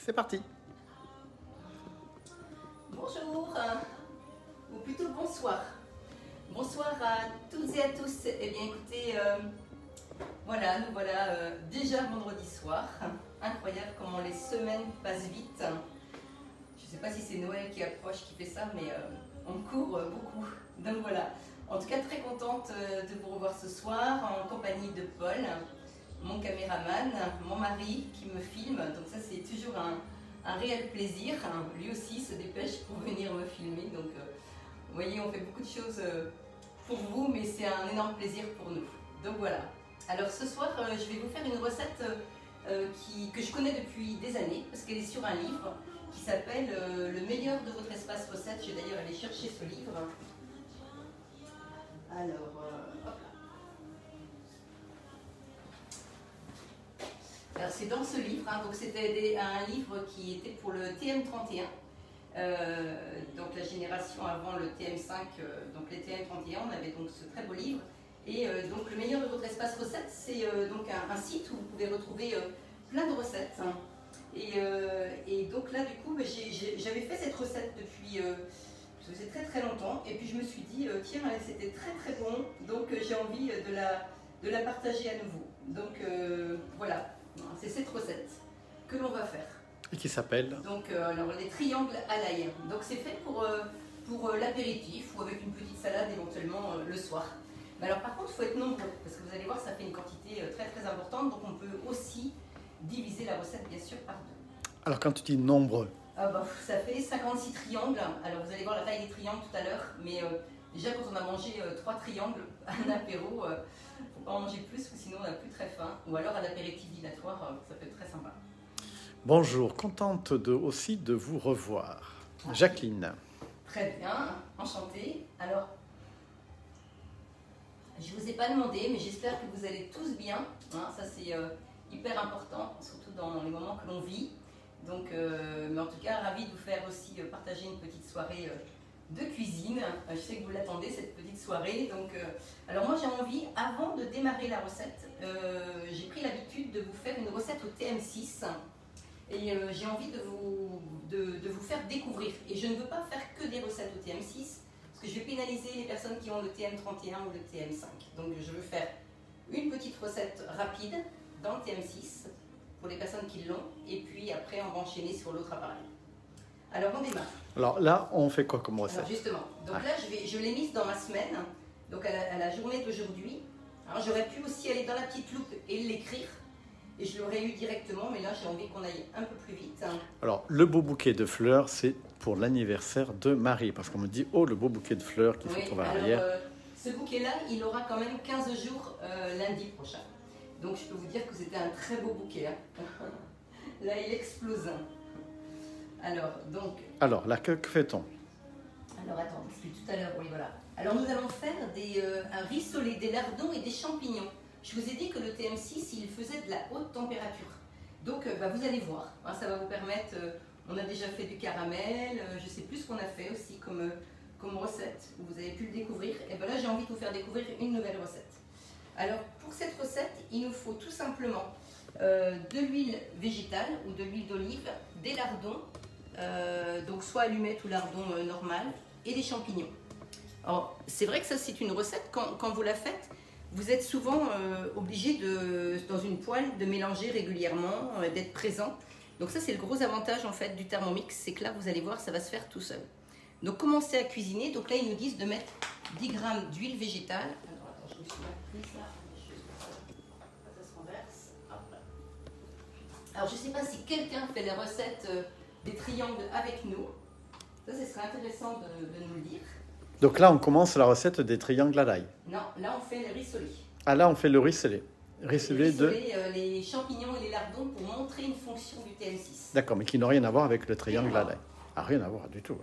C'est parti. Bonjour, ou plutôt bonsoir. Bonsoir à toutes et à tous. Eh bien écoutez, voilà, nous voilà déjà vendredi soir. Incroyable comment les semaines passent vite. Je ne sais pas si c'est Noël qui approche, qui fait ça, mais on court beaucoup. Donc voilà, en tout cas très contente de vous revoir ce soir en compagnie de Paul, mon caméraman, mon mari qui me filme. Donc ça c'est toujours un réel plaisir. Lui aussi se dépêche pour venir me filmer. Donc vous voyez, on fait beaucoup de choses pour vous, mais c'est un énorme plaisir pour nous. Donc voilà. Alors ce soir, je vais vous faire une recette que je connais depuis des années, parce qu'elle est sur un livre qui s'appelle Le meilleur de votre espace recette. Je vais d'ailleurs aller chercher ce livre. Alors, hop là. Alors c'est dans ce livre, donc c'était un livre qui était pour le TM31, donc la génération avant le TM5, donc les TM31, on avait donc ce très beau livre. Et donc le meilleur de votre espace recette, c'est donc un site où vous pouvez retrouver plein de recettes. Et donc là du coup, j'avais fait cette recette depuis ça faisait très très longtemps, et puis je me suis dit, tiens, c'était très très bon, donc j'ai envie de la partager à nouveau. Donc voilà. C'est cette recette que l'on va faire. Et qui s'appelle? Donc, alors les triangles à l'ail. Donc c'est fait pour l'apéritif ou avec une petite salade éventuellement le soir. Mais alors par contre, il faut être nombreux parce que vous allez voir, ça fait une quantité très très importante. Donc on peut aussi diviser la recette bien sûr par deux. Alors quand tu dis nombreux? Ça fait 56 triangles. Alors vous allez voir la taille des triangles tout à l'heure. Mais déjà quand on a mangé 3 triangles à un apéro, faut pas en manger plus ou sinon on n'a plus très faim. Ou alors à l'apéritif dînatoire, ça peut être très sympa. Bonjour, contente aussi de vous revoir. Jacqueline. Très bien, enchantée. Alors, je ne vous ai pas demandé, mais j'espère que vous allez tous bien. Ça c'est hyper important, surtout dans les moments que l'on vit. Donc, mais en tout cas, ravie de vous faire aussi partager une petite soirée de cuisine. Je sais que vous l'attendez, cette petite soirée. Donc, alors moi j'ai envie, avant de démarrer la recette, j'ai pris l'habitude de vous faire une recette au TM6. Et j'ai envie de vous faire découvrir. Et je ne veux pas faire que des recettes au TM6, parce que je vais pénaliser les personnes qui ont le TM31 ou le TM5. Donc je veux faire une petite recette rapide dans le TM6, pour les personnes qui l'ont, et puis après on va enchaîner sur l'autre appareil. Alors on démarre. Alors là, on fait quoi comme recette? Alors justement, donc là je l'ai mise dans ma semaine, donc à la journée d'aujourd'hui. Alors j'aurais pu aussi aller dans la petite loupe et l'écrire, et je l'aurais eu directement, mais là j'ai envie qu'on aille un peu plus vite. Alors le beau bouquet de fleurs, c'est pour l'anniversaire de Marie, parce qu'on me dit, oh le beau bouquet de fleurs qui se trouve à l'arrière. Ce bouquet-là, il aura quand même 15 jours lundi prochain. Donc je peux vous dire que c'était un très beau bouquet. Là il explose. Alors là, que fait-on? Alors attends, parce que tout à l'heure, oui voilà. Alors nous allons faire un rissolé, des lardons et des champignons. Je vous ai dit que le TM6, il faisait de la haute température. Donc vous allez voir, ça va vous permettre, on a déjà fait du caramel, je sais plus ce qu'on a fait aussi comme recette, vous avez pu le découvrir. Et bien là j'ai envie de vous faire découvrir une nouvelle recette. Alors pour cette recette, il nous faut tout simplement de l'huile végétale ou de l'huile d'olive, des lardons, donc soit allumettes ou lardons normal, et des champignons. Alors c'est vrai que ça c'est une recette, quand vous la faites, vous êtes souvent obligé dans une poêle de mélanger régulièrement, d'être présent. Donc ça c'est le gros avantage en fait du Thermomix, c'est que là vous allez voir ça va se faire tout seul. Donc commencez à cuisiner, donc là ils nous disent de mettre 10 g d'huile végétale. Alors attends, je me suis mal prise là, ça se renverse. Hop là. Alors je ne sais pas si quelqu'un fait les recettes des triangles avec nous, ça ce serait intéressant de nous le dire. Donc là, on commence la recette des triangles à l'ail. Non, là on fait le rissolé. Ah là, on fait le rissolé. Rissolé les champignons et les lardons pour montrer une fonction du TM6. D'accord, mais qui n'a rien à voir avec le triangle à l'ail. Ah, rien à voir du tout.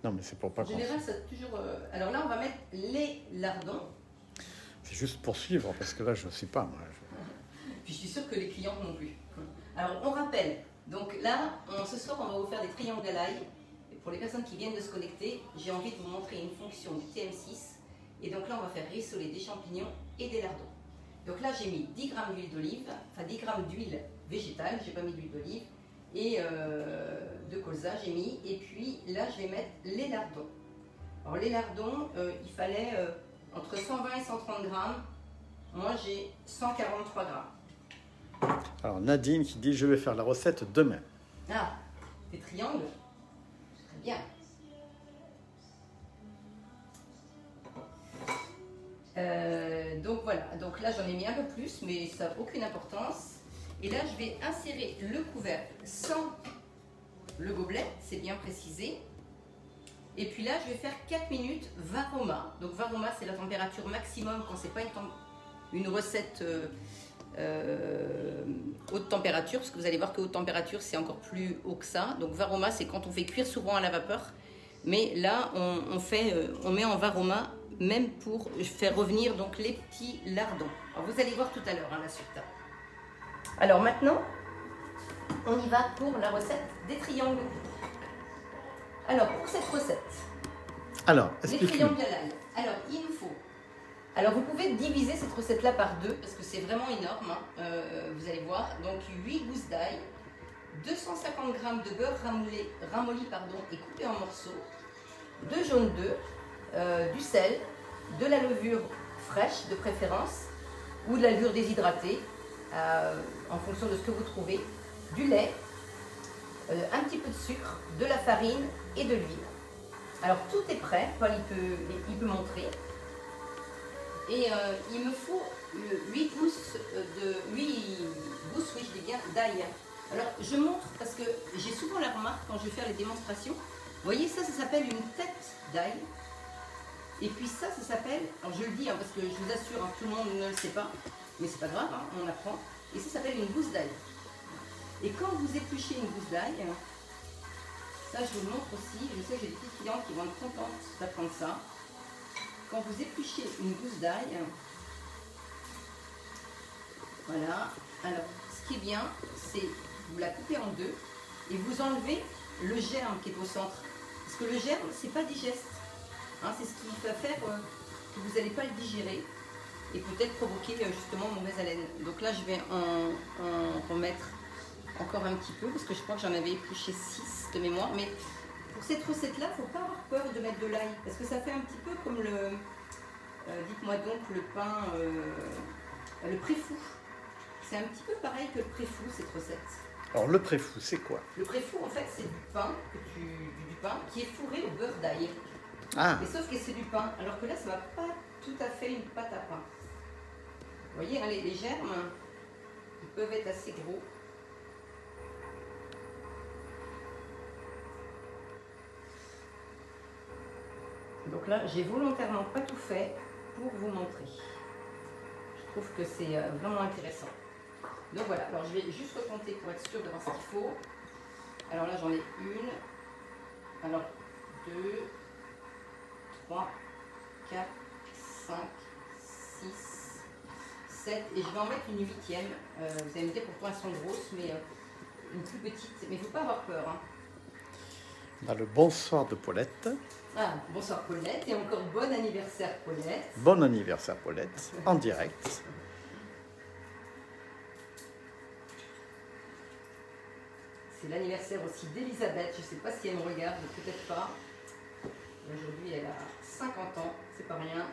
Non, mais c'est pour pas. En général, ça toujours. Alors là, on va mettre les lardons. C'est juste pour suivre, parce que là, je ne sais pas, moi. Puis je suis sûre que les clients non plus. Alors, on rappelle. Donc là, ce soir, on va vous faire des triangles à l'ail. Pour les personnes qui viennent de se connecter, j'ai envie de vous montrer une fonction du TM6. Et donc là, on va faire rissoler des champignons et des lardons. Donc là, j'ai mis 10 g d'huile d'olive, enfin 10 g d'huile végétale, j'ai pas mis d'huile d'olive, et de colza j'ai mis. Et puis là, je vais mettre les lardons. Alors les lardons, il fallait entre 120 et 130 grammes. Moi, j'ai 143 grammes. Alors Nadine qui dit, je vais faire la recette demain. Ah, des triangles. Très bien. Donc voilà, donc là j'en ai mis un peu plus, mais ça n'a aucune importance. Et là je vais insérer le couvercle sans le gobelet, c'est bien précisé. Et puis là je vais faire 4 minutes varoma. Donc varoma c'est la température maximum quand c'est pas une recette haute température, parce que vous allez voir que haute température c'est encore plus haut que ça. Donc varoma c'est quand on fait cuire souvent à la vapeur, mais là on met en varoma même pour faire revenir donc les petits lardons. Alors, vous allez voir tout à l'heure la suite. Alors maintenant, on y va pour la recette des triangles. Alors pour cette recette, les triangles à l'ail. Alors il nous faut. Alors vous pouvez diviser cette recette-là par 2 parce que c'est vraiment énorme. Vous allez voir. Donc 8 gousses d'ail, 250 g de beurre ramolli et coupé en morceaux, 2 jaunes d'œufs, du sel, de la levure fraîche de préférence ou de la levure déshydratée en fonction de ce que vous trouvez, du lait, un petit peu de sucre, de la farine et de l'huile. Alors tout est prêt, Paul il peut montrer. Et il me faut 8 gousses d'ail. Alors je montre parce que j'ai souvent la remarque quand je vais faire les démonstrations. Vous voyez ça s'appelle une tête d'ail. Et puis ça s'appelle, alors je le dis parce que je vous assure, tout le monde ne le sait pas, mais c'est pas grave, on apprend. Et ça s'appelle une gousse d'ail. Et quand vous épluchez une gousse d'ail, ça je vous le montre aussi, je sais que j'ai des petites clientes qui vont être contentes d'apprendre ça. Quand vous épluchez une gousse d'ail, voilà, alors ce qui est bien, c'est vous la coupez en deux et vous enlevez le germe qui est au centre. Parce que le germe, c'est pas digeste. C'est ce qui va faire que vous n'allez pas le digérer et peut-être provoquer justement mauvaise haleine. Donc là, je vais en remettre encore un petit peu parce que je crois que j'en avais épluché 6 de mémoire. Mais pour cette recette-là, il ne faut pas avoir peur de mettre de l'ail parce que ça fait un petit peu comme le, dites-moi donc, le pain, le préfou. C'est un petit peu pareil que le préfou, cette recette. Alors le préfou, c'est quoi? Le préfou, en fait, c'est du pain qui est fourré au beurre d'ail. Ah. Et sauf que c'est du pain, alors que là, ça ne va pas tout à fait une pâte à pain. Vous voyez, les germes, ils peuvent être assez gros. Donc là, j'ai volontairement pas tout fait pour vous montrer. Je trouve que c'est vraiment intéressant. Donc voilà, alors je vais juste recompter pour être sûr d'avoir ce qu'il faut. Alors là, j'en ai une, alors 2, 3, 4, 5, 6, 7 et je vais en mettre une 8e. Vous allez me dire pourquoi elles sont grosses, mais une plus petite. Mais il ne faut pas avoir peur. On a le bonsoir de Paulette. Ah, bonsoir Paulette et encore bon anniversaire Paulette. Bon anniversaire Paulette, en direct. C'est l'anniversaire aussi d'Elisabeth. Je ne sais pas si elle me regarde, peut-être pas. Aujourd'hui, elle a 50 ans, c'est pas rien.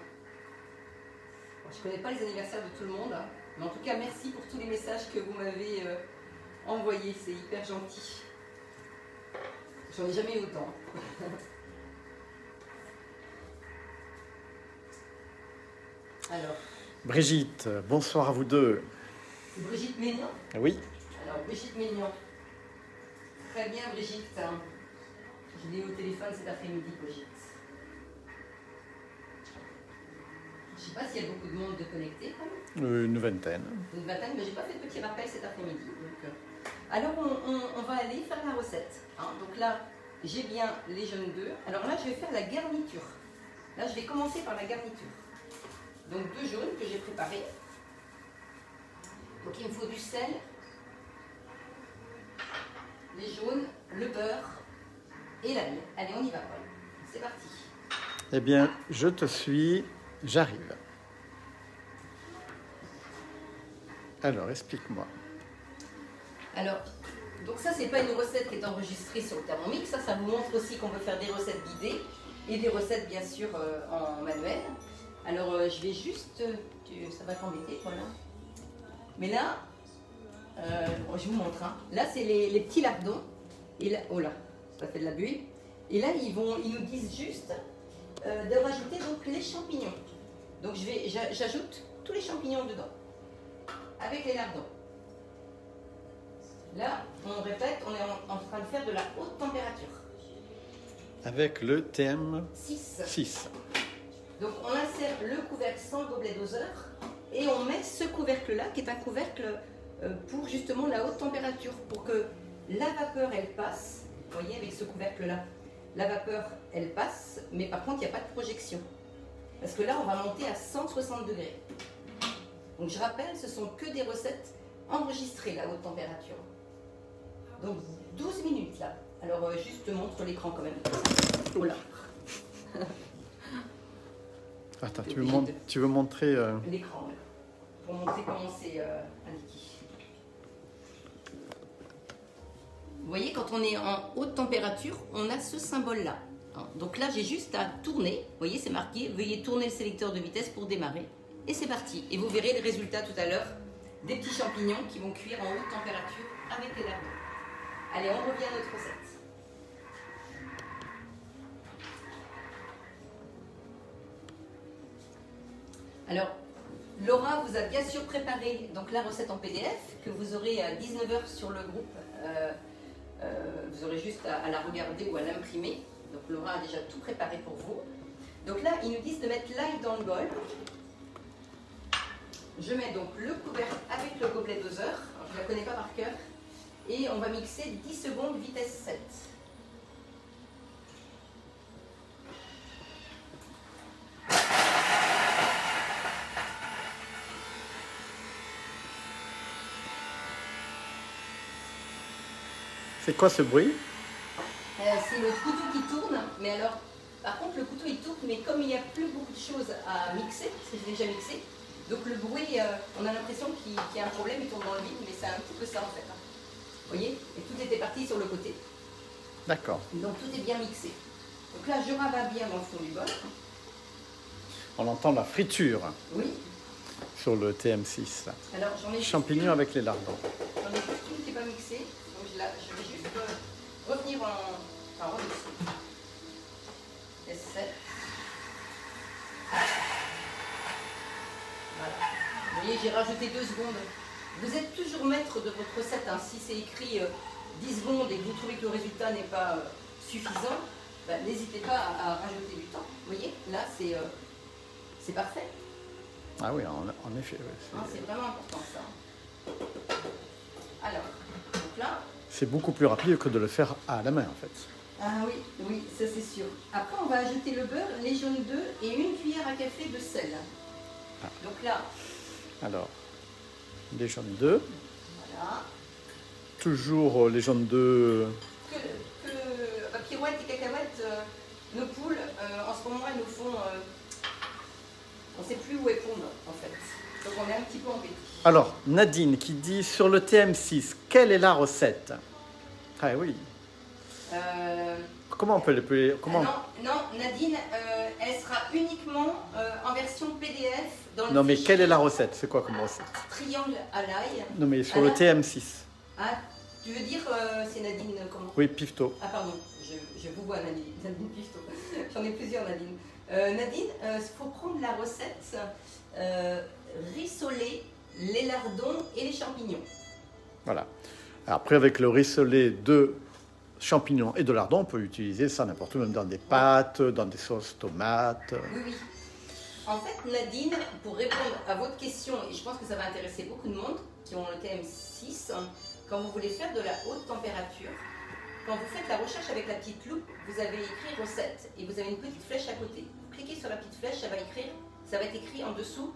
Bon, je ne connais pas les anniversaires de tout le monde, mais en tout cas, merci pour tous les messages que vous m'avez envoyés. C'est hyper gentil. J'en ai jamais eu autant. Alors. Brigitte, bonsoir à vous deux. C'est Brigitte Ménion? Oui. Alors, Brigitte Ménion. Très bien, Brigitte. Je l'ai eu au téléphone cet après-midi, Brigitte. Je ne sais pas s'il y a beaucoup de monde de connecté. Une vingtaine. Une vingtaine, mais je n'ai pas fait de petit rappel cet après-midi. Alors, on va aller faire la recette. Donc là, j'ai bien les jaunes d'œufs. Alors là, je vais faire la garniture. Là, je vais commencer par la garniture. Donc 2 jaunes que j'ai préparés. Donc il me faut du sel, les jaunes, le beurre et l'ail. Allez, on y va, Paul. C'est parti. Eh bien, je te suis, j'arrive. Alors, explique-moi. Alors, Donc ça, c'est pas une recette qui est enregistrée sur le Thermomix. Ça vous montre aussi qu'on peut faire des recettes guidées et des recettes, bien sûr, en manuel. Alors, je vais juste... ça va t'embêter, voilà. Mais là, je vous montre. Hein. Là, c'est les petits lardons. Et là, oh là, ça fait de la buée. Et là, ils nous disent juste de rajouter donc les champignons. Donc, j'ajoute tous les champignons dedans, avec les lardons. Là, on répète, on est en train de faire de la haute température. Avec le TM 6. Donc, on insère le couvercle sans le gobelet doseur et on met ce couvercle-là, qui est un couvercle pour justement la haute température, pour que la vapeur, elle passe. Vous voyez, avec ce couvercle-là, la vapeur, elle passe, mais par contre, il n'y a pas de projection. Parce que là, on va monter à 160 degrés. Donc, je rappelle, ce sont que des recettes enregistrées, la haute température. Donc 12 minutes là. Alors juste montre l'écran quand même. Oh là. Attends, tu veux montrer l'écran pour montrer comment c'est indiqué. Vous voyez, quand on est en haute température, on a ce symbole là. Donc là, j'ai juste à tourner. Vous voyez, c'est marqué veuillez tourner le sélecteur de vitesse pour démarrer. Et c'est parti. Et vous verrez le résultat tout à l'heure des petits champignons qui vont cuire en haute température avec les lardons. Allez, on revient à notre recette. Alors, Laura vous a bien sûr préparé donc, la recette en PDF que vous aurez à 19 h sur le groupe. Vous aurez juste à la regarder ou à l'imprimer. Donc, Laura a déjà tout préparé pour vous. Donc là, ils nous disent de mettre l'ail dans le bol. Je mets donc le couvercle avec le gobelet doseur. Alors, je ne la connais pas par cœur. Et on va mixer 10 secondes vitesse 7. C'est quoi ce bruit? C'est le couteau qui tourne, mais alors, par contre, le couteau il tourne, mais comme il n'y a plus beaucoup de choses à mixer, parce que j'ai déjà mixé, donc le bruit, on a l'impression qu'il y a un problème, il tourne dans le vide, mais c'est un petit peu ça en fait. Vous voyez? Et tout était parti sur le côté. D'accord. Donc tout est bien mixé. Donc là, je rabats bien dans le fond du bol. On entend la friture. Oui. Sur le TM6. Alors j'en ai champignons avec les lardons. J'en ai juste une qui n'est pas mixée. Donc je vais juste revenir en remixer. S7. Voilà. Vous voyez, j'ai rajouté 2 secondes. Vous êtes toujours maître de votre recette. Hein. Si c'est écrit 10 secondes et que vous trouvez que le résultat n'est pas suffisant, ben, n'hésitez pas à rajouter du temps. Vous voyez, là, c'est parfait. Ah oui, en effet. Ouais, c'est vraiment important, ça. Alors, donc là... C'est beaucoup plus rapide que de le faire à la main, en fait. Ah oui, ça c'est sûr. Après, on va ajouter le beurre, les jaunes d'œufs et 1 cuillère à café de sel. Ah. Donc là... Alors, les jaunes d'œufs. Voilà. Toujours les jaunes d'œufs. Pirouettes et cacahuètes, nos poules, en ce moment, elles nous font... on ne sait plus où elles pondent, en fait. Donc on est un petit peu embêtés. Alors, Nadine qui dit, sur le TM6, quelle est la recette? Ah oui. Comment on peut les... Comment... Non, Nadine, elle sera uniquement en version PDF. Dans le non, mais quelle est la recette? C'est quoi comme recette? Triangle à l'ail. Non, mais sur le TM6. Ah, tu veux dire, c'est Nadine comment? Oui, Pifto. Ah, pardon, je vous vois, Nadine Pifto. J'en ai plusieurs, Nadine. Nadine, il faut prendre la recette rissoler les lardons et les champignons. Voilà. Après, avec le rissolé de champignons et de lardons, on peut utiliser ça n'importe où, même dans des pâtes, dans des sauces tomates. Oui. En fait, Nadine, pour répondre à votre question, et je pense que ça va intéresser beaucoup de monde qui ont le TM6, quand vous voulez faire de la haute température, quand vous faites la recherche avec la petite loupe, vous avez écrit recette et vous avez une petite flèche à côté. Vous cliquez sur la petite flèche, ça va être écrit en dessous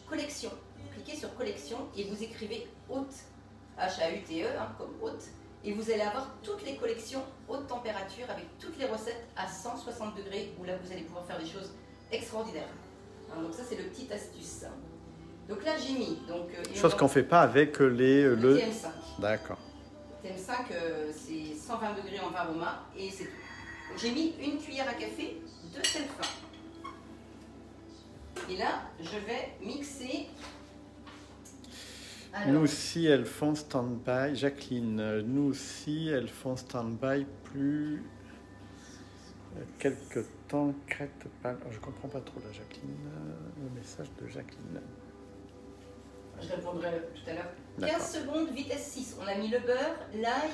collection. Vous cliquez sur collection et vous écrivez haute, H-A-U-T-E, comme haute, et vous allez avoir toutes les collections haute température avec toutes les recettes à 160 degrés où là vous allez pouvoir faire des choses extraordinaires. Donc ça c'est le petit astuce. Donc là j'ai mis... chose qu'on ne fait pas avec le TM5. D'accord. TM5, c'est 120 degrés en varoma et c'est tout. Donc j'ai mis une cuillère à café de sel fin. Et là, je vais mixer. Alors, nous aussi, elles font stand-by. Jacqueline, nous aussi, elles font stand-by plus quelques temps. Crête pas. Je comprends pas trop la Jacqueline. Le message de Jacqueline. je répondrai tout à l'heure. D'accord. 15 secondes, vitesse 6. On a mis le beurre, l'ail,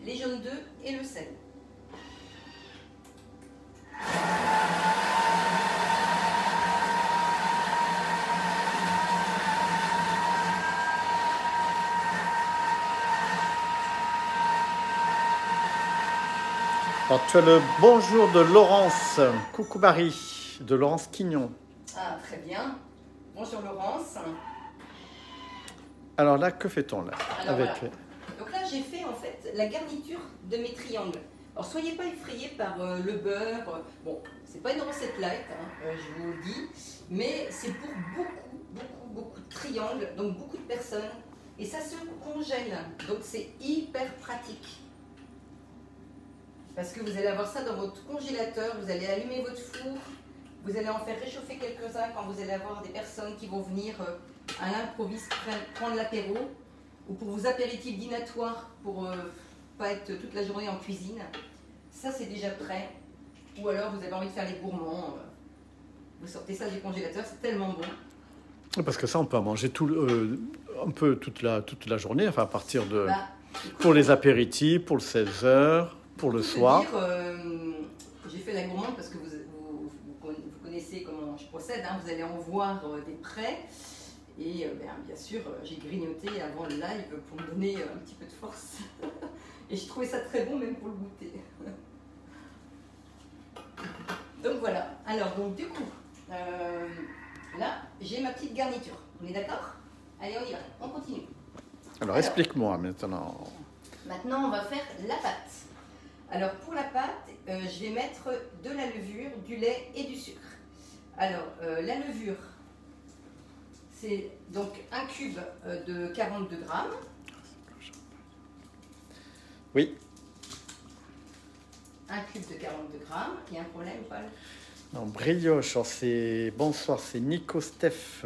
les jaunes d'œufs et le sel. Alors, tu as le bonjour de Laurence. Coucou Marie, de Laurence Quignon. Ah, très bien. Bonjour Laurence. Alors là, que fait-on là Alors, avec... voilà. Donc là, j'ai fait en fait la garniture de mes triangles. Alors, soyez pas effrayés par le beurre. Bon, c'est pas une recette light, hein, je vous le dis, mais c'est pour beaucoup de triangles, donc beaucoup de personnes. Et ça se congèle, donc c'est hyper pratique. Parce que vous allez avoir ça dans votre congélateur, vous allez allumer votre four, vous allez en faire réchauffer quelques-uns quand vous allez avoir des personnes qui vont venir à l'improviste prendre l'apéro, ou pour vos apéritifs dînatoires pour pas être toute la journée en cuisine. Ça c'est déjà prêt. Ou alors vous avez envie de faire les gourmands, vous sortez ça du congélateur, c'est tellement bon. Parce que ça, on peut en manger un peu toute la journée, enfin à partir de... Bah, pour les apéritifs, pour le 16h, pour le soir. J'ai fait la gourmande parce que vous connaissez comment je procède, hein, vous allez en voir des prêts. Et bien sûr, j'ai grignoté avant le live pour me donner un petit peu de force. Et je trouvais ça très bon même pour le goûter. Donc voilà. Alors, donc du coup, là, j'ai ma petite garniture. On est d'accord? Allez, on y va. On continue. Alors explique-moi maintenant. Maintenant, on va faire la pâte. Alors, pour la pâte, je vais mettre de la levure, du lait et du sucre. Alors, la levure, c'est donc un cube de 42 grammes. Oui. Un cube de 42 grammes. Il y a un problème, Paul? Non, brioche, alors c'est... Bonsoir, c'est Nico Steph.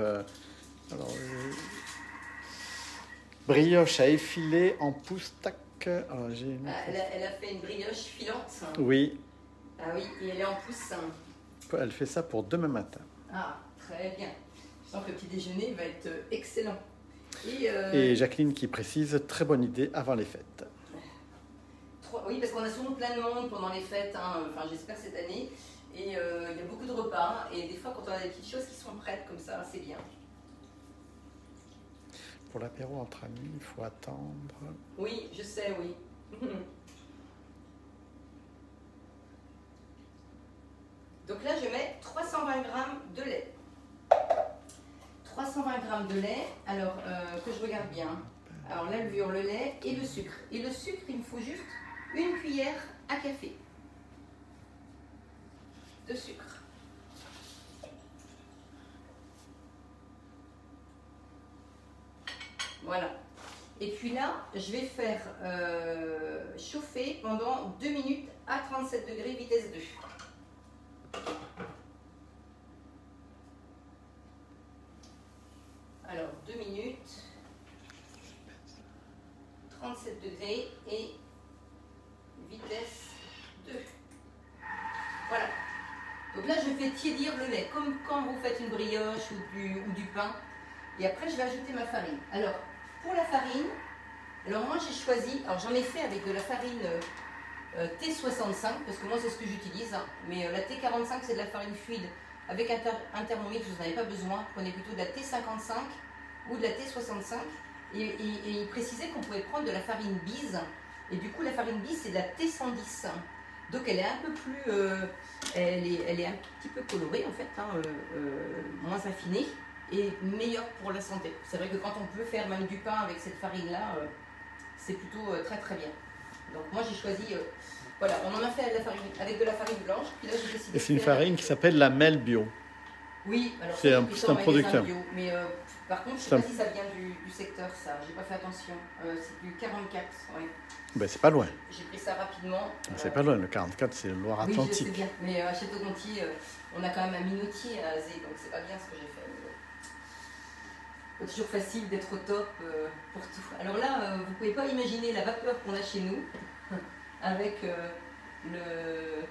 Brioche à effiler en pousse, tac. Alors, elle a fait une brioche filante. Oui. Ah oui, et elle est en pousse. Elle fait ça pour demain matin. Ah, très bien. Je sens que le petit déjeuner va être excellent. Et Jacqueline qui précise, très bonne idée avant les fêtes. Oui, parce qu'on a souvent plein de monde pendant les fêtes, hein. Enfin j'espère cette année. Et il y a beaucoup de repas. Et des fois, quand on a des petites choses qui sont prêtes comme ça, c'est bien. Pour l'apéro entre amis, il faut attendre. Oui, je sais, oui. Donc là, je mets 320 g de lait. 320 g de lait, alors que je regarde bien. Alors la levure, le lait et le sucre. Et le sucre, il me faut juste une cuillère à café de sucre. Voilà. Et puis là, je vais faire chauffer pendant 2 minutes à 37 degrés, vitesse 2. Alors, 2 minutes, 37 degrés et vitesse 2. Voilà. Donc là, je fais tiédir le lait, comme quand vous faites une brioche ou du pain. Et après, je vais ajouter ma farine. Alors, pour la farine, alors moi j'ai choisi, alors j'en ai fait avec de la farine T65, parce que moi c'est ce que j'utilise, hein, mais la T45 c'est de la farine fluide. Avec un thermomix, vous n'en avez pas besoin, prenez plutôt de la T55 ou de la T65. Et il précisait qu'on pouvait prendre de la farine bise, et du coup la farine bise c'est de la T110. Donc elle est un peu plus, elle est un petit peu colorée en fait, hein, moins affinée. Et meilleur pour la santé. C'est vrai que quand on peut faire même du pain avec cette farine-là, c'est plutôt très très bien. Donc moi j'ai choisi, voilà, on en a fait avec de la farine blanche. Puis là j'ai décidé. Et c'est une farine qui s'appelle la Mel Bio. Oui, alors C'est ça, un- j'ai pris c'est ça un en magasin producteur. bio. Mais par contre, je ne sais C'est un- pas si ça vient du secteur, ça. J'ai pas fait attention. C'est du 44, ouais. Ben, c'est pas loin. J'ai pris ça rapidement. C'est pas loin. Le 44, c'est le Oui, je sais Loire-Atlantique. bien. Mais à Château-Gontier, on a quand même un minotier à Azé, donc c'est pas bien ce que j'ai fait. C'est toujours facile d'être au top pour tout. Alors là, vous pouvez pas imaginer la vapeur qu'on a chez nous avec le.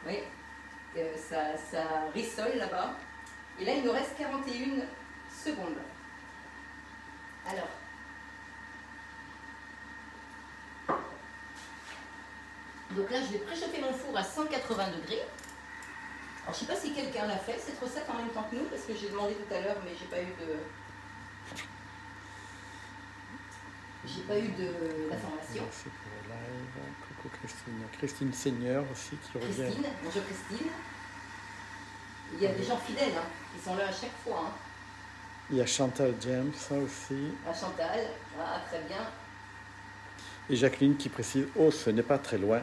Oui, ça rissole là-bas. Et là, il nous reste 41 secondes. Alors. Donc là, je vais préchauffer mon four à 180 degrés. Alors, je ne sais pas si quelqu'un l'a fait, cette recette en même temps que nous, parce que j'ai demandé tout à l'heure, mais j'ai pas eu d'information. Merci pour le live. Coucou Christine. Christine Seigneur aussi qui revient. Christine, bonjour Christine. Il y a des gens fidèles, hein. Ils sont là à chaque fois. Hein. Il y a Chantal James, ça aussi. À Chantal, ah, très bien. Et Jacqueline qui précise, oh, ce n'est pas très loin.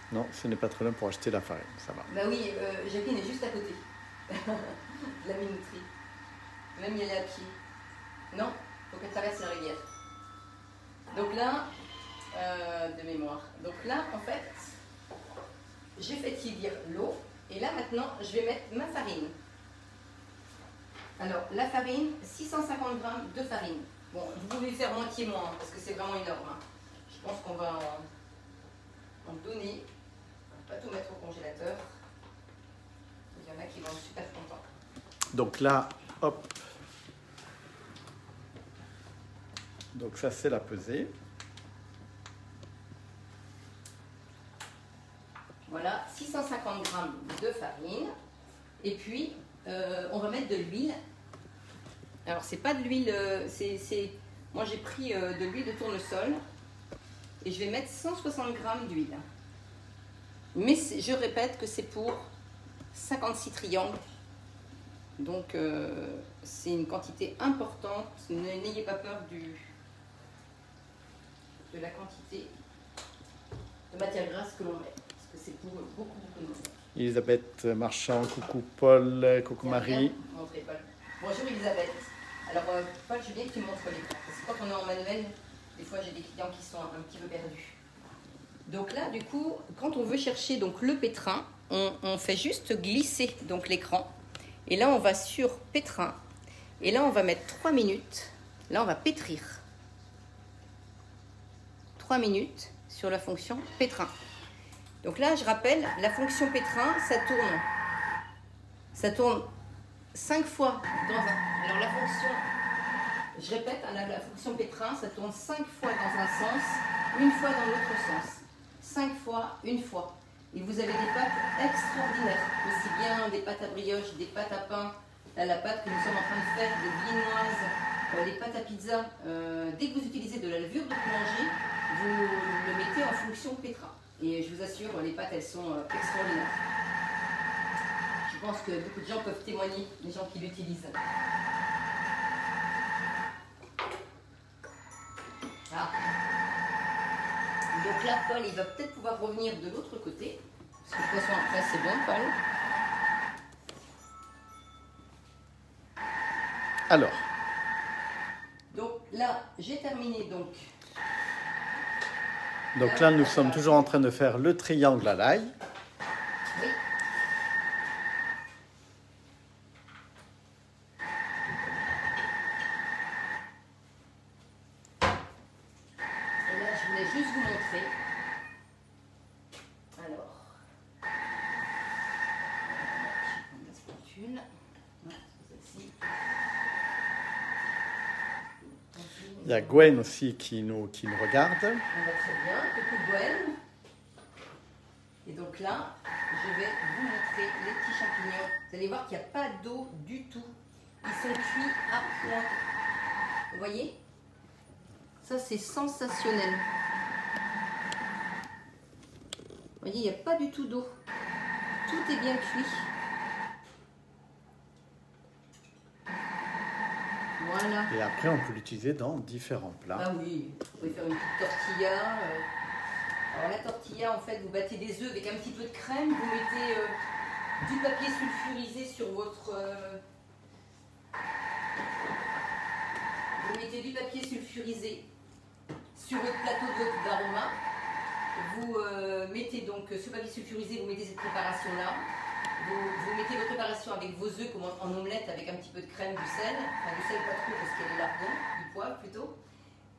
Non, ce n'est pas très loin pour acheter la farine, ça va. Bah oui, Jacqueline est juste à côté de la minuterie. Même y aller à pied. Non, il faut qu'elle traverse la rivière. Donc là, de mémoire. Donc là, en fait, j'ai fait tiédir l'eau. Et là, maintenant, je vais mettre ma farine. Alors, la farine, 650 g de farine. Bon, vous pouvez faire moitié moins, parce que c'est vraiment énorme. Hein. Je pense qu'on va en donner. On va pas tout mettre au congélateur. Il y en a qui vont être super contents. Donc là, hop. Donc ça, c'est la pesée. Voilà, 650 g de farine. Et puis, on va mettre de l'huile. Alors, c'est pas de l'huile, moi j'ai pris de l'huile de tournesol. Et je vais mettre 160 g d'huile. Mais je répète que c'est pour 56 triangles. Donc, c'est une quantité importante. N'ayez pas peur de la quantité de matière grasse que l'on met. Parce que c'est pour beaucoup de monde. Elisabeth Marchand, coucou Paul, coucou Marie. Montrez Paul. Bonjour Elisabeth. Alors, Paul, je veux bien que tu montres l'écran. Parce que quand on est en manuel, des fois j'ai des clients qui sont un petit peu perdus. Donc là, du coup, quand on veut chercher donc, le pétrin, on fait juste glisser donc l'écran. Et là, on va sur pétrin. Et là, on va mettre 3 minutes. Là, on va pétrir. 3 minutes sur la fonction pétrin. Donc là, je rappelle, la fonction pétrin, ça tourne 5 fois dans un... Alors la fonction, je répète, la fonction pétrin, ça tourne 5 fois dans un sens, une fois dans l'autre sens. 5 fois, une fois. Et vous avez des pâtes extraordinaires, aussi bien des pâtes à brioche, des pâtes à pain. Là, la pâte que nous sommes en train de faire, des viennoises, les pâtes à pizza. Dès que vous utilisez de la levure de boulanger, vous le mettez en fonction pétrin. Et je vous assure, les pâtes, elles sont extraordinaires. Je pense que beaucoup de gens peuvent témoigner, les gens qui l'utilisent. Ah. Donc là, Paul, il va peut-être pouvoir revenir de l'autre côté. Parce que de toute façon, après, c'est bon, Paul. Alors. Donc là, j'ai terminé donc. Donc là, nous sommes toujours en train de faire le triangle à l'ail. Oui. Et là, je voulais juste vous montrer. Alors. Je vais prendre la spatule. Non, celle-ci. Il y a Gwen aussi qui nous regarde. On va très bien. Coucou Gwen. Et donc là, je vais vous montrer les petits champignons. Vous allez voir qu'il n'y a pas d'eau du tout. Ils sont cuits à point. Vous voyez? Ça, c'est sensationnel. Vous voyez, il n'y a pas du tout d'eau. Tout est bien cuit. Voilà. Et après, on peut l'utiliser dans différents plats. Ah oui, vous pouvez faire une petite tortilla. Alors la tortilla, en fait, vous battez des œufs avec un petit peu de crème, vous mettez du papier sulfurisé sur votre... Vous mettez du papier sulfurisé sur votre plateau d'aroma. Vous mettez donc ce papier sulfurisé, vous mettez cette préparation-là. Vous mettez votre préparation avec vos œufs comme en omelette avec un petit peu de crème, du sel. Enfin, du sel pas trop parce qu'il y a de lardons, du poivre plutôt.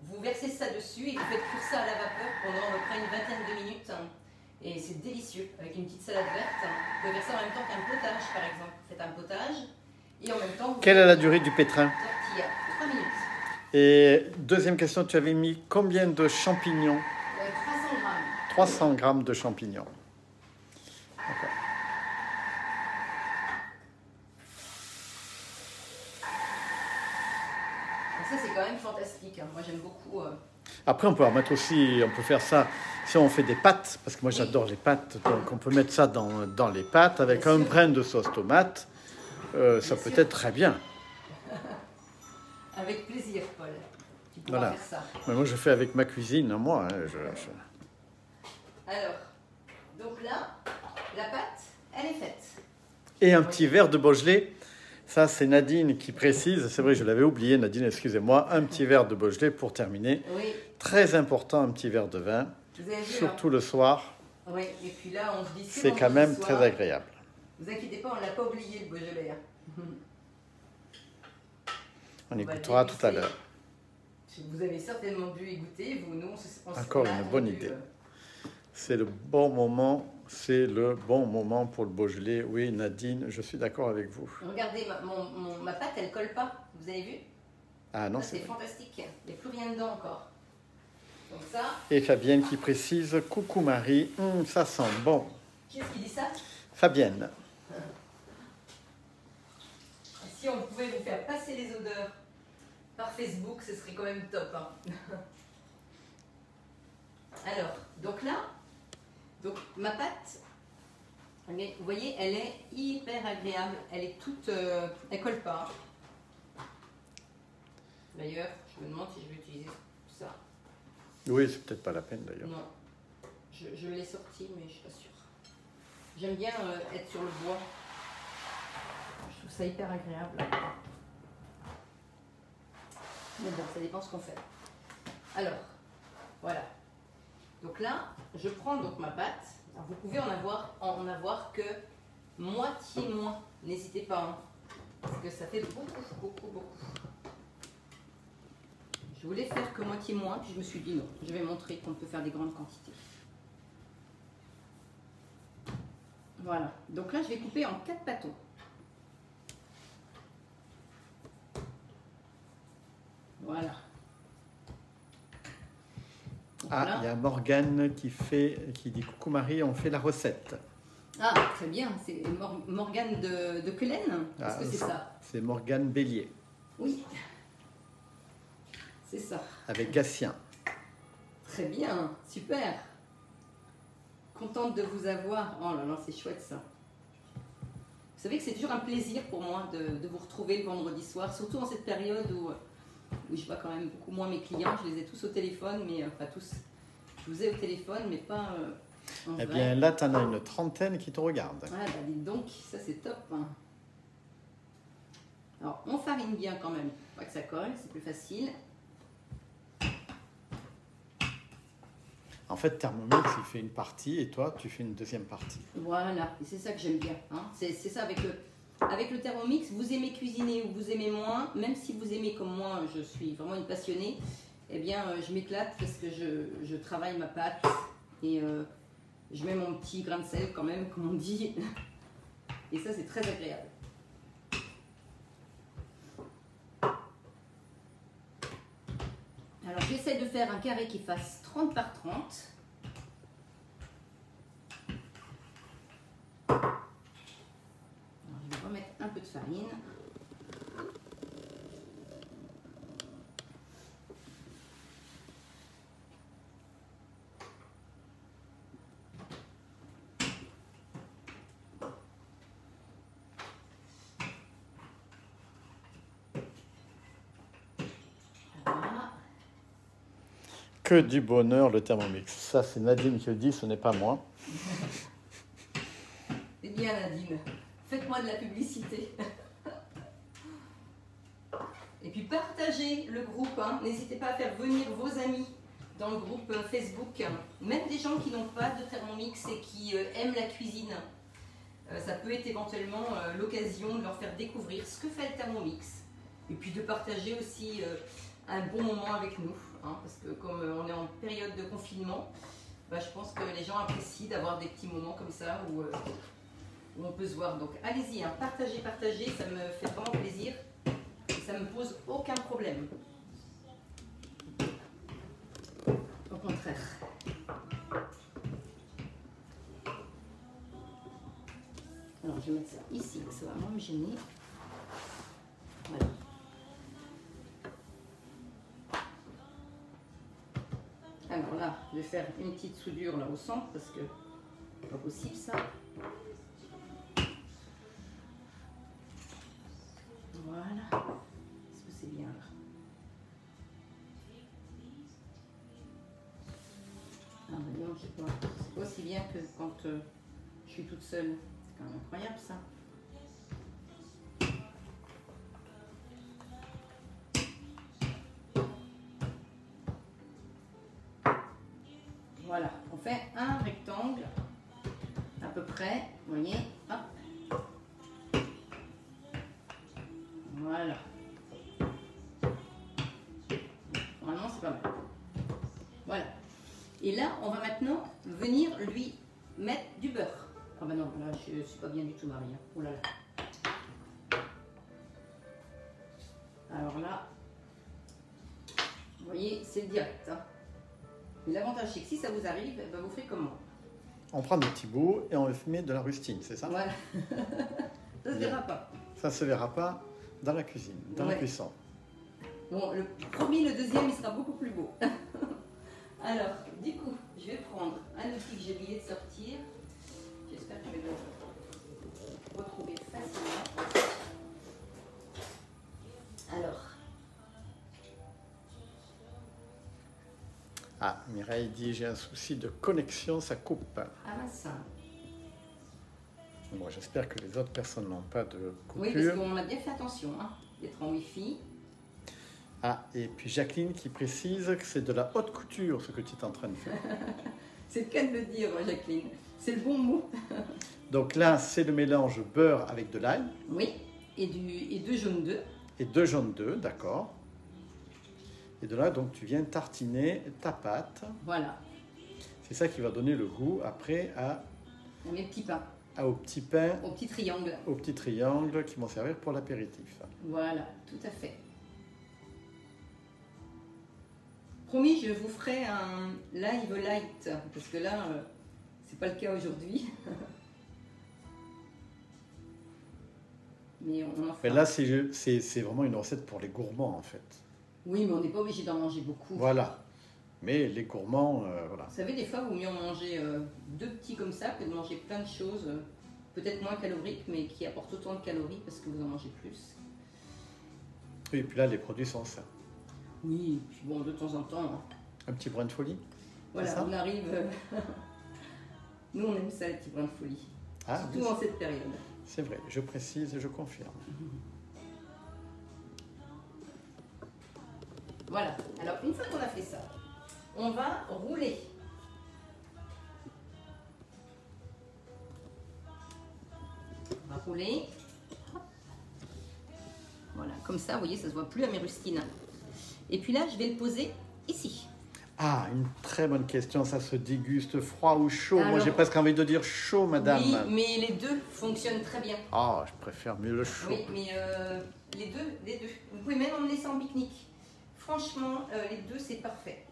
Vous versez ça dessus et vous faites cuire ça à la vapeur pendant à peu près une vingtaine de minutes. Et c'est délicieux avec une petite salade verte. Vous pouvez faire ça en même temps qu'un potage par exemple. Vous faites un potage et en même temps... Vous Quelle est la durée du pétrin? Tortilla, 3 minutes. Et deuxième question, tu avais mis combien de champignons? 300 grammes. 300 grammes de champignons. D'accord. Ça c'est quand même fantastique, hein. Moi j'aime beaucoup. Après on peut en mettre aussi, on peut faire ça si on fait des pâtes, parce que moi j'adore les pâtes, donc on peut mettre ça dans les pâtes avec un brin de sauce tomate, ça peut être très bien. Avec plaisir Paul, tu pourras Voilà. faire ça. Mais moi je fais avec ma cuisine, moi. Alors, donc là, la pâte, elle est faite. Et un petit verre de Beaujolais. Ça, c'est Nadine qui précise. C'est vrai, je l'avais oublié, Nadine, excusez-moi. Un petit verre de Beaujolais pour terminer. Oui. Très important, un petit verre de vin. Vous avez vu, Surtout le soir. Oui, et puis là, on se dit... C'est quand même très agréable. Vous inquiétez pas, on l'a pas oublié, le Beaujolais. On y goûtera tout à l'heure. Vous avez certainement dû y goûter. Vous, nous, Encore une bonne idée. C'est le bon moment. C'est le bon moment pour le Beaujolais. Oui, Nadine, je suis d'accord avec vous. Regardez, ma pâte, elle colle pas. Vous avez vu? Ah non, c'est fantastique. Il n'y a plus rien dedans encore. Donc ça... Et Fabienne qui précise, coucou Marie, ça sent bon. Qui est-ce qui dit ça? Fabienne. Si on pouvait vous faire passer les odeurs par Facebook, ce serait quand même top. Hein. Alors, donc là, ma pâte, vous voyez, elle est hyper agréable. Elle est toute... elle colle pas. D'ailleurs, je me demande si je vais utiliser ça. Oui, c'est peut-être pas la peine d'ailleurs. Non, je l'ai sorti, mais je suis pas sûre. J'aime bien être sur le bois. Je trouve ça hyper agréable. Mais bon, ça dépend ce qu'on fait. Alors, voilà. Donc là, je prends donc ma pâte. Alors, vous pouvez en avoir que moitié moins. N'hésitez pas, hein, parce que ça fait beaucoup. Je voulais faire que moitié moins, puis je me suis dit non, je vais montrer qu'on peut faire des grandes quantités. Voilà. Donc là, je vais couper en 4 pâtons. Voilà. Donc Ah, là, il y a Morgane qui dit coucou Marie, on fait la recette. ah, très bien. C'est Morgane de Quelen. Est-ce que c'est ça? C'est Morgane Bélier. Oui. C'est ça. Avec Gatien. Très bien. Super. Contente de vous avoir. Oh là là, c'est chouette ça. Vous savez que c'est toujours un plaisir pour moi de vous retrouver le vendredi soir, surtout en cette période où je vois quand même beaucoup moins mes clients. Je les ai tous au téléphone, mais enfin tous. Je vous ai au téléphone, mais pas en vrai. Eh bien là, tu en as une trentaine qui te regardent. Ah bah dites donc, ça c'est top. Hein. Alors on farine bien quand même, pas que ça colle, c'est plus facile. En fait, Thermomix, il fait une partie et toi, tu fais une deuxième partie. Voilà, et c'est ça que j'aime bien. Hein. C'est ça avec le Thermomix, vous aimez cuisiner ou vous aimez moins, même si vous aimez comme moi, je suis vraiment une passionnée, eh bien je m'éclate parce que je travaille ma pâte et je mets mon petit grain de sel quand même, comme on dit. Et ça, c'est très agréable. Alors j'essaie de faire un carré qui fasse 30 par 30. Alors, je vais remettre un peu de farine. Voilà. Que du bonheur, le Thermomix. Ça, c'est Nadine qui le dit, ce n'est pas moi. C'est bien Nadine, faites-moi de la publicité. Et puis partagez le groupe, hein. N'hésitez pas à faire venir vos amis dans le groupe Facebook, même des gens qui n'ont pas de Thermomix et qui aiment la cuisine. Ça peut être éventuellement l'occasion de leur faire découvrir ce que fait le Thermomix. Et puis de partager aussi un bon moment avec nous, hein, parce que comme on est en période de confinement, bah, je pense que les gens apprécient d'avoir des petits moments comme ça où on peut se voir. Donc allez-y, hein, partagez, partagez, ça me fait vraiment plaisir et ça ne me pose aucun problème. Au contraire. Alors je vais mettre ça ici, ça va moins me gêner. Voilà. Alors là, je vais faire une petite soudure là au centre parce que c'est pas possible ça. Voilà. Est-ce que c'est bien là? Ah ben non, je sais pas. C'est pas aussi bien que quand je suis toute seule. C'est quand même incroyable ça. Voilà, on fait un rectangle à peu près, vous voyez, hop. Voilà. Normalement c'est pas mal. Voilà. Et là, on va maintenant venir lui mettre du beurre. Ah ben non, là je suis pas bien du tout Marie. Oh là là. Alors là, vous voyez, c'est direct. Hein. L'avantage, c'est que si ça vous arrive, ben vous faites comment? On prend des petits bouts et on met de la rustine, c'est ça? Voilà. Ça se verra pas. Ça se verra pas dans la cuisine, dans la cuisson. Bon, le premier, le deuxième, il sera beaucoup plus beau. Alors, du coup, je vais prendre un outil que j'ai oublié de sortir. J'espère que je vais le retrouver facilement. Alors. Ah, Mireille dit j'ai un souci de connexion, ça coupe. Ah mince. Bon, j'espère que les autres personnes n'ont pas de coupure. Oui, parce qu'on a bien fait attention hein, d'être en Wi-Fi. Ah, et puis Jacqueline qui précise que c'est de la haute couture ce que tu es en train de faire. C'est le cas de le dire, Jacqueline. C'est le bon mot. Donc là, c'est le mélange beurre avec de l'ail. Oui, et 2 jaunes d'œufs. Et 2 jaunes d'œufs, d'accord. Et de là, donc, tu viens tartiner ta pâte. Voilà. C'est ça qui va donner le goût après Les petits pains. Au petit pain. Au petit triangle. Au petit triangle qui vont servir pour l'apéritif. Voilà, tout à fait. Promis, je vous ferai un live light, parce que là, c'est pas le cas aujourd'hui. Mais on en fera. Mais là, c'est vraiment une recette pour les gourmands, en fait. Oui, mais on n'est pas obligé d'en manger beaucoup. Voilà. Mais les gourmands, voilà. Vous savez, des fois, il vaut mieux en manger 2 petits comme ça que de manger plein de choses, peut-être moins caloriques, mais qui apportent autant de calories parce que vous en mangez plus. Et puis là, les produits sont sains. Oui, puis bon, de temps en temps. Hein. Un petit brin de folie. Voilà, on arrive. Nous, on aime ça, les petits brins de folie. Ah, surtout en cette période. C'est vrai, je précise et je confirme. Voilà, alors une fois qu'on a fait ça, on va rouler. On va rouler. Voilà, comme ça, vous voyez, ça ne se voit plus à mes rustines. Et puis là, je vais le poser ici. Ah, une très bonne question, ça se déguste froid ou chaud? Alors, moi, j'ai presque envie de dire chaud, madame. Oui, mais les deux fonctionnent très bien. Ah, je préfère mieux le chaud. Oui, mais les deux. Vous pouvez même emmener ça en pique-nique. Franchement, les deux, c'est parfait.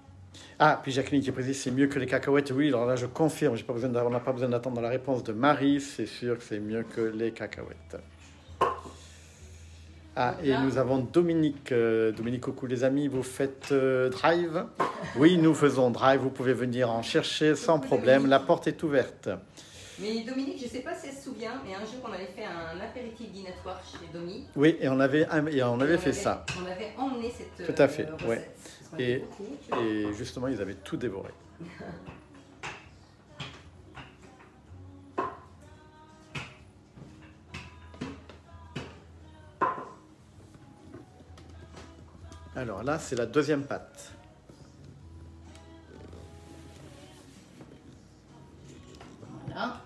Ah, puis Jacqueline qui précise, c'est mieux que les cacahuètes. Oui, alors là, je confirme, on n'a pas besoin d'attendre la réponse de Marie. C'est sûr que c'est mieux que les cacahuètes. Ah, et là, nous avons Dominique. Dominique, coucou les amis, vous faites drive? Oui, nous faisons drive. Vous pouvez venir en chercher sans problème. Dominique. La porte est ouverte. Mais Dominique, je ne sais pas si elle se souvient, mais un jour, on avait fait un apéritif dînatoire chez Dominique. Oui, et on avait fait ça. On avait emmené cette Tout à fait, recette. ouais. Et justement, ils avaient tout dévoré. Alors là, c'est la deuxième pâte. Voilà.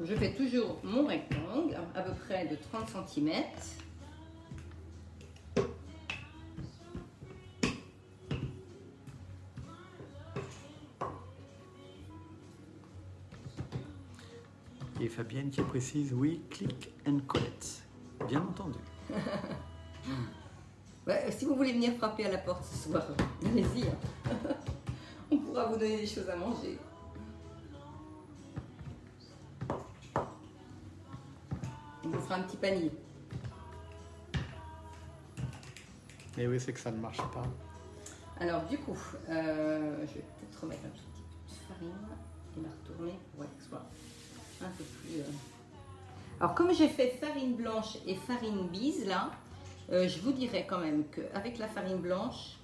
Je fais toujours mon rectangle, à peu près de 30 cm. Et Fabienne qui précise, oui, click and collect. Bien entendu. Ouais, si vous voulez venir frapper à la porte ce soir, allez-y. Hein. On pourra vous donner des choses à manger. On vous fera un petit panier. Et oui, c'est que ça ne marche pas. Alors du coup, je vais peut-être remettre un tout petit peu de farine et la retourner pour que ce soit un peu plus... Alors comme j'ai fait farine blanche et farine bise là, je vous dirais quand même qu'avec la farine blanche,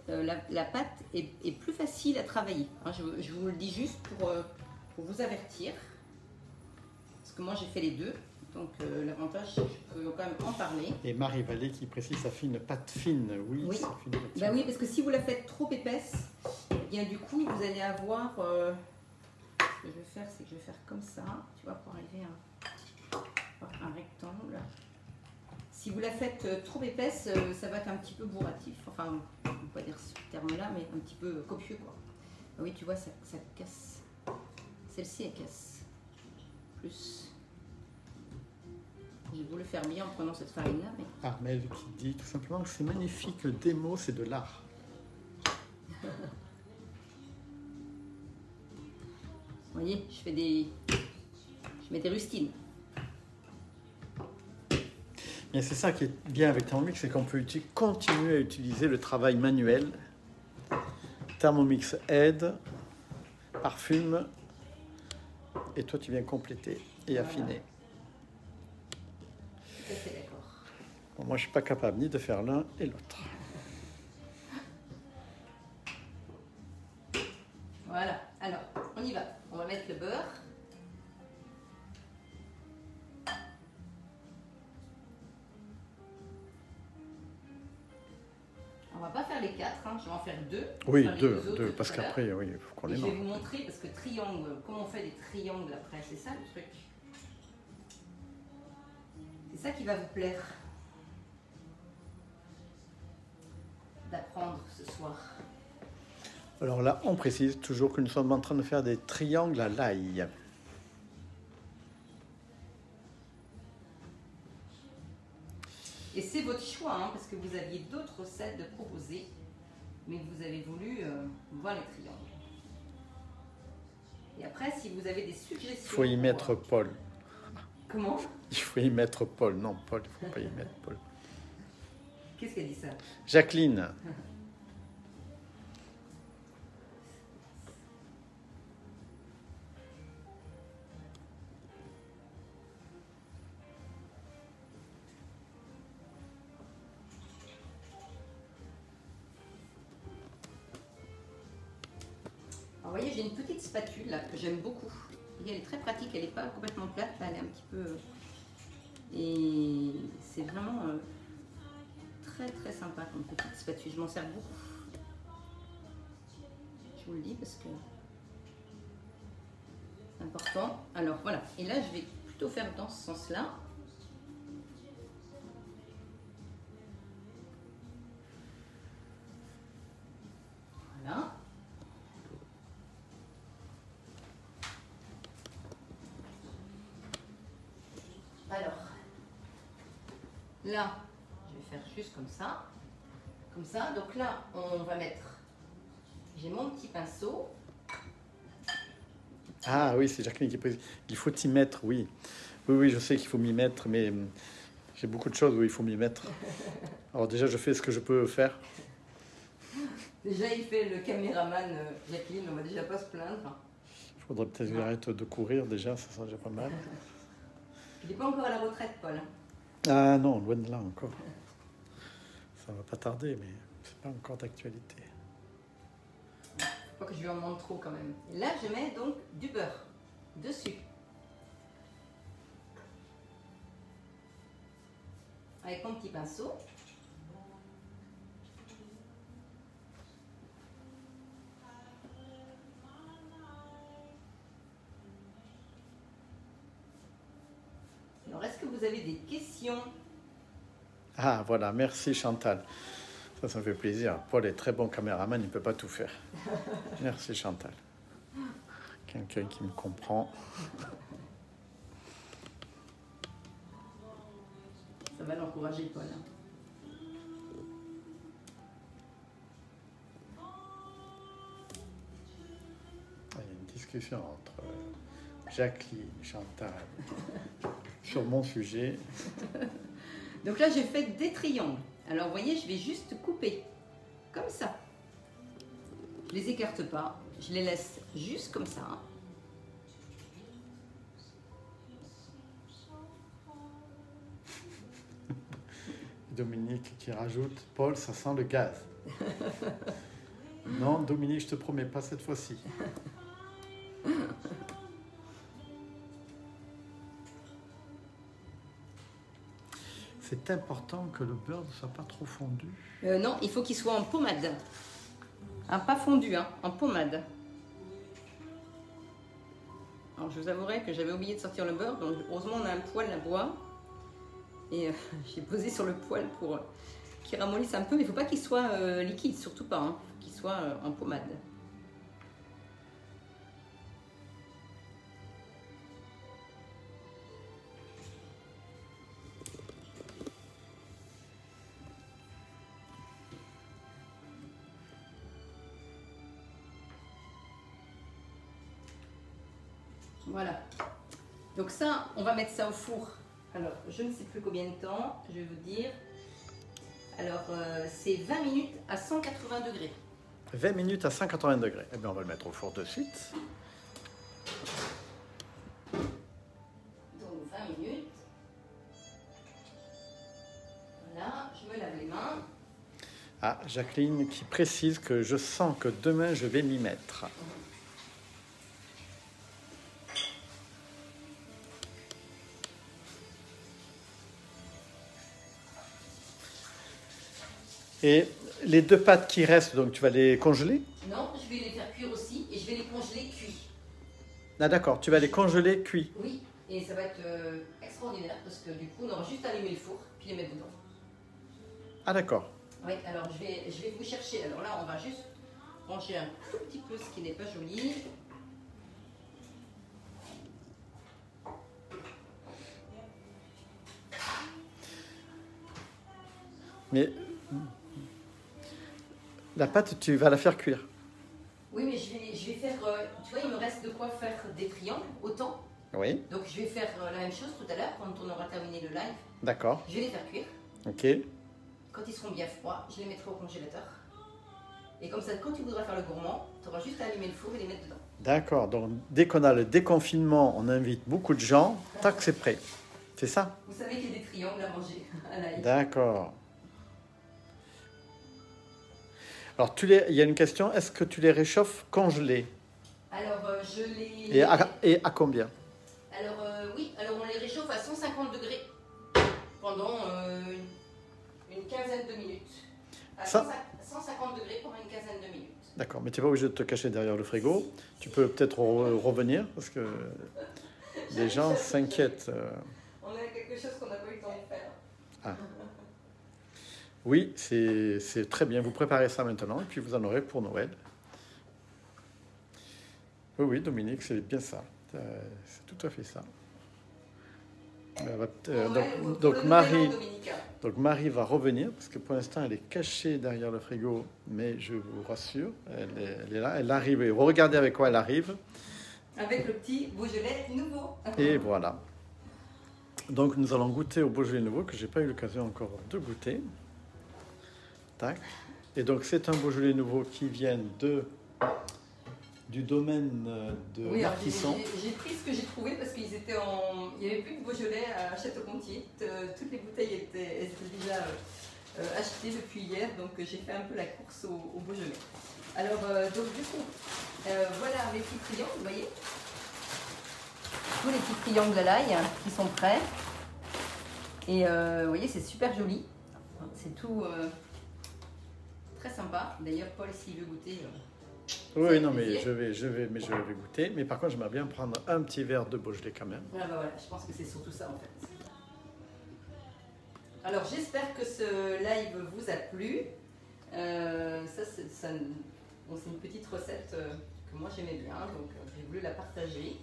la pâte est plus facile à travailler. Hein, je vous le dis juste pour vous avertir. Parce que moi j'ai fait les deux. Donc l'avantage, c'est que je peux quand même en parler. Et Marie-Vallée qui précise, ça fait une pâte fine. Oui, Oui. ça fait une pâte fine. Bah oui, parce que si vous la faites trop épaisse, eh bien du coup, vous allez avoir... ce que je vais faire, c'est que je vais faire comme ça, tu vois, pour arriver à un rectangle. Si vous la faites trop épaisse, ça va être un petit peu bourratif. Enfin, on ne peut pas dire ce terme-là, mais un petit peu copieux, quoi. Ah oui, tu vois, ça casse. Celle-ci, elle casse. Plus... J'ai voulu faire bien en prenant cette farine-là, mais... Armel qui dit tout simplement que c'est magnifique, le démo, c'est de l'art. Vous voyez, je mets des rustines. Et c'est ça qui est bien avec Thermomix, c'est qu'on peut continuer à utiliser le travail manuel. Thermomix aide, parfume, et toi tu viens compléter et affiner. Tout à fait d'accord. Bon, moi je suis pas capable ni de faire l'un et l'autre. Voilà, alors on y va. On va mettre le beurre. On va pas faire les 4, hein. Je vais en faire 2. Oui, faire les deux, autres parce tout à l'heure. qu'après, oui, il faut qu'on Et les je vais mange. vous montrer, parce que triangle, comment on fait des triangles après, c'est ça le truc. C'est ça qui va vous plaire d'apprendre ce soir. Alors là, on précise toujours que nous sommes en train de faire des triangles à l'ail. Et c'est votre choix, hein, parce que vous aviez d'autres recettes de proposer, mais vous avez voulu voir les triangles. Et après, si vous avez des suggestions... Il faut y mettre Paul. Comment? Il faut y mettre Paul. Non, Paul, il ne faut pas y mettre Paul. Qu'est-ce qu'elle dit ça? Jacqueline. Alors, vous voyez, j'ai une petite spatule là, que j'aime beaucoup. Et elle est très pratique, elle n'est pas complètement plate, là, elle est un petit peu... Et c'est vraiment très très sympa comme petite spatule, je m'en sers beaucoup. Je vous le dis parce que c'est important. Alors voilà, et là je vais plutôt faire dans ce sens-là. Voilà. Alors, là, je vais faire juste comme ça. Comme ça. Donc là, on va mettre... J'ai mon petit pinceau. Ah oui, c'est Jacqueline qui précise. Il faut y mettre, oui. Oui, oui, je sais qu'il faut m'y mettre, mais j'ai beaucoup de choses où il faut m'y mettre. Alors déjà, je fais ce que je peux faire. Déjà, il fait le caméraman Jacqueline, on va déjà pas se plaindre. Il faudrait peut-être que j'arrête de courir déjà, ça serait déjà pas mal. Il n'est pas encore à la retraite, Paul. Ah non, loin de là encore. Ça va pas tarder, mais c'est pas encore d'actualité. Faut pas que je lui en montre trop quand même. Et là, je mets donc du beurre dessus. Avec mon petit pinceau. Alors, est-ce que vous avez des questions? Ah voilà, merci Chantal. Ça me fait plaisir. Paul est très bon caméraman, il ne peut pas tout faire. Merci Chantal. Quelqu'un qui me comprend. Ça va l'encourager, Paul. Il y a une discussion entre Jacqueline et Chantal sur mon sujet. Donc là, j'ai fait des triangles. Alors, vous voyez, je vais juste couper. Comme ça. Je les écarte pas. Je les laisse juste comme ça. Dominique qui rajoute, Paul, ça sent le gaz. Non, Dominique, je te promets pas cette fois-ci. C'est important que le beurre ne soit pas trop fondu. Non, il faut qu'il soit en pommade. Hein, pas fondu, hein, en pommade. Alors, je vous avouerai que j'avais oublié de sortir le beurre, donc heureusement on a un poêle à bois. Et j'ai posé sur le poêle pour qu'il ramollisse un peu, mais il ne faut pas qu'il soit liquide, surtout pas, hein, qu'il soit en pommade. Voilà. Donc ça, on va mettre ça au four. Alors, je ne sais plus combien de temps, je vais vous dire. Alors, c'est 20 minutes à 180 degrés. 20 minutes à 180 degrés. Eh bien, on va le mettre au four de suite. Donc, 20 minutes. Voilà, je me lave les mains. Ah, Jacqueline qui précise que je sens que demain, je vais m'y mettre. Et les deux pâtes qui restent, donc tu vas les congeler? Non, je vais les faire cuire aussi et je vais les congeler cuits. Ah d'accord, tu vas les congeler cuits. Oui, et ça va être extraordinaire parce que du coup, on aura juste à allumer le four puis les mettre dedans. Ah d'accord. Oui, alors je vais vous chercher. Alors là, on va juste ranger un tout petit peu ce qui n'est pas joli. Mais la pâte, tu vas la faire cuire. Oui, mais je vais faire, tu vois, il me reste de quoi faire des triangles, autant. Oui. Donc je vais faire la même chose tout à l'heure quand on aura terminé le live. D'accord. Je vais les faire cuire. Ok. Quand ils seront bien froids, je les mettrai au congélateur. Et comme ça, quand tu voudras faire le gourmand, tu auras juste à allumer le four et les mettre dedans. D'accord. Donc dès qu'on a le déconfinement, on invite beaucoup de gens. Tac, c'est prêt. C'est ça? Vous savez qu'il y a des triangles à manger à l'ail. D'accord. Alors, il y a une question. Est-ce que tu les réchauffes congelés? Alors, je les... Et à combien? Alors, oui, alors on les réchauffe à 150 degrés pendant une quinzaine de minutes. À Ça... 150 degrés pendant une quinzaine de minutes. D'accord, mais tu n'es pas obligé de te cacher derrière le frigo. Tu peux peut-être revenir parce que les gens s'inquiètent. On a quelque chose qu'on n'a pas eu le temps de faire. Ah. Oui, c'est très bien. Vous préparez ça maintenant et puis vous en aurez pour Noël. Oui, oui, Dominique, c'est bien ça. C'est tout à fait ça. Donc Marie va revenir parce que pour l'instant elle est cachée derrière le frigo, mais je vous rassure, elle est là, elle arrive. Et vous regardez avec quoi elle arrive. Avec le petit Beaujolais nouveau. Et voilà. Donc nous allons goûter au Beaujolais nouveau que j'ai pas eu l'occasion encore de goûter. Tac. Et donc c'est un Beaujolais nouveau qui vient de du domaine de Oui, alors, Marquisson. j'ai pris ce que j'ai trouvé parce qu'ils étaient il n'y avait plus de Beaujolais à Château-Gontier. Toutes les bouteilles elles étaient déjà achetées depuis hier, donc j'ai fait un peu la course au Beaujolais. Alors, donc du coup, voilà mes petits triangles, vous voyez. Tous les petits triangles à l'ail qui sont prêts. Et vous voyez, c'est super joli. C'est tout très sympa. D'ailleurs, Paul, s'il veut goûter... Oui, non, mais je vais goûter. Mais par contre, j'aimerais bien prendre un petit verre de Beaujolais quand même. Ah bah voilà, je pense que c'est surtout ça en fait. Alors j'espère que ce live vous a plu. Bon, c'est une petite recette que moi j'aimais bien, donc j'ai voulu la partager.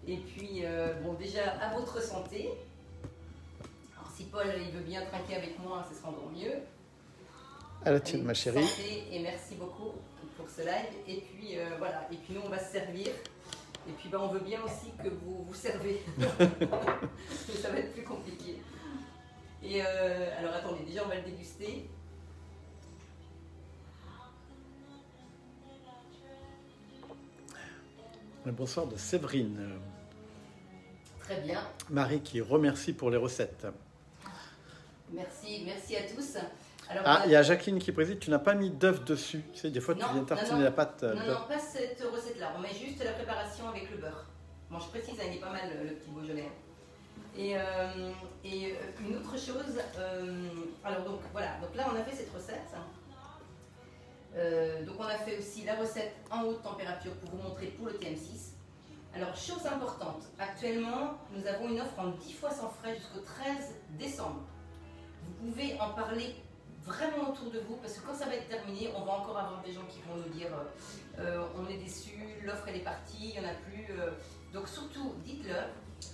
Et puis, bon, déjà à votre santé. Alors si Paul il veut bien trinquer avec moi, ce sera encore mieux. À la tienne, ma chérie. Santé et merci beaucoup pour ce live. Et puis voilà, et puis nous on va se servir. Et puis on veut bien aussi que vous vous servez. Ça va être plus compliqué. Et alors attendez, déjà on va le déguster. Le bonsoir de Séverine. Très bien. Marie qui remercie pour les recettes. Merci à tous. Alors, ah, il y a Jacqueline qui précise, tu n'as pas mis d'œuf dessus. Tu sais, des fois, tu viens tartiner la pâte. Non, pas cette recette-là. On met juste la préparation avec le beurre. Bon, je précise, il est pas mal le petit Beaujolais. Et une autre chose, alors donc voilà, donc là on a fait cette recette. Donc on a fait aussi la recette en haute température pour vous montrer pour le TM6. Alors chose importante, actuellement nous avons une offre en 10 fois sans frais jusqu'au 13 décembre. Vous pouvez en parler vraiment autour de vous parce que quand ça va être terminé, on va encore avoir des gens qui vont nous dire on est déçus, l'offre elle est partie, il n'y en a plus. Donc surtout dites-le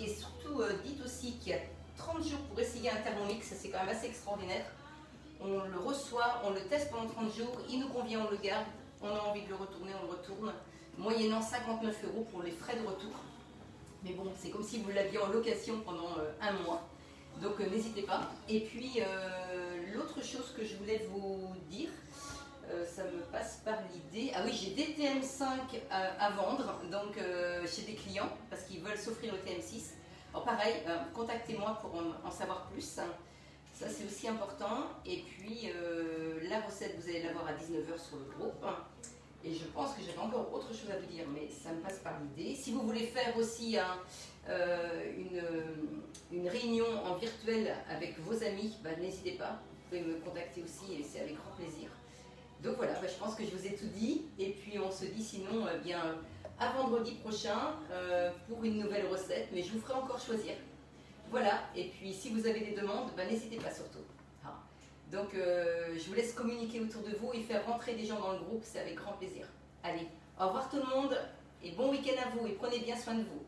et surtout dites aussi qu'il y a 30 jours pour essayer un Thermomix, c'est quand même assez extraordinaire. On le reçoit, on le teste pendant 30 jours, il nous convient, on le garde, on a envie de le retourner, on le retourne, moyennant 59 € pour les frais de retour. Mais bon, c'est comme si vous l'aviez en location pendant un mois. Donc n'hésitez pas. Et puis l'autre chose que je voulais vous dire, ça me passe par l'idée. Ah oui, j'ai des TM5 à vendre donc chez des clients parce qu'ils veulent s'offrir le TM6. Alors pareil, contactez-moi pour en savoir plus. Ça c'est aussi important. Et puis la recette, vous allez l'avoir à 19 h sur le groupe. Et je pense que j'avais encore autre chose à vous dire, mais ça me passe par l'idée. Si vous voulez faire aussi une réunion en virtuel avec vos amis, n'hésitez pas. Vous pouvez me contacter aussi et c'est avec grand plaisir. Donc voilà, je pense que je vous ai tout dit. Et puis on se dit sinon bien à vendredi prochain pour une nouvelle recette. Mais je vous ferai encore choisir. Voilà, et puis si vous avez des demandes, n'hésitez pas surtout. Donc je vous laisse communiquer autour de vous et faire rentrer des gens dans le groupe, c'est avec grand plaisir. Allez, au revoir tout le monde et bon week-end à vous et prenez bien soin de vous.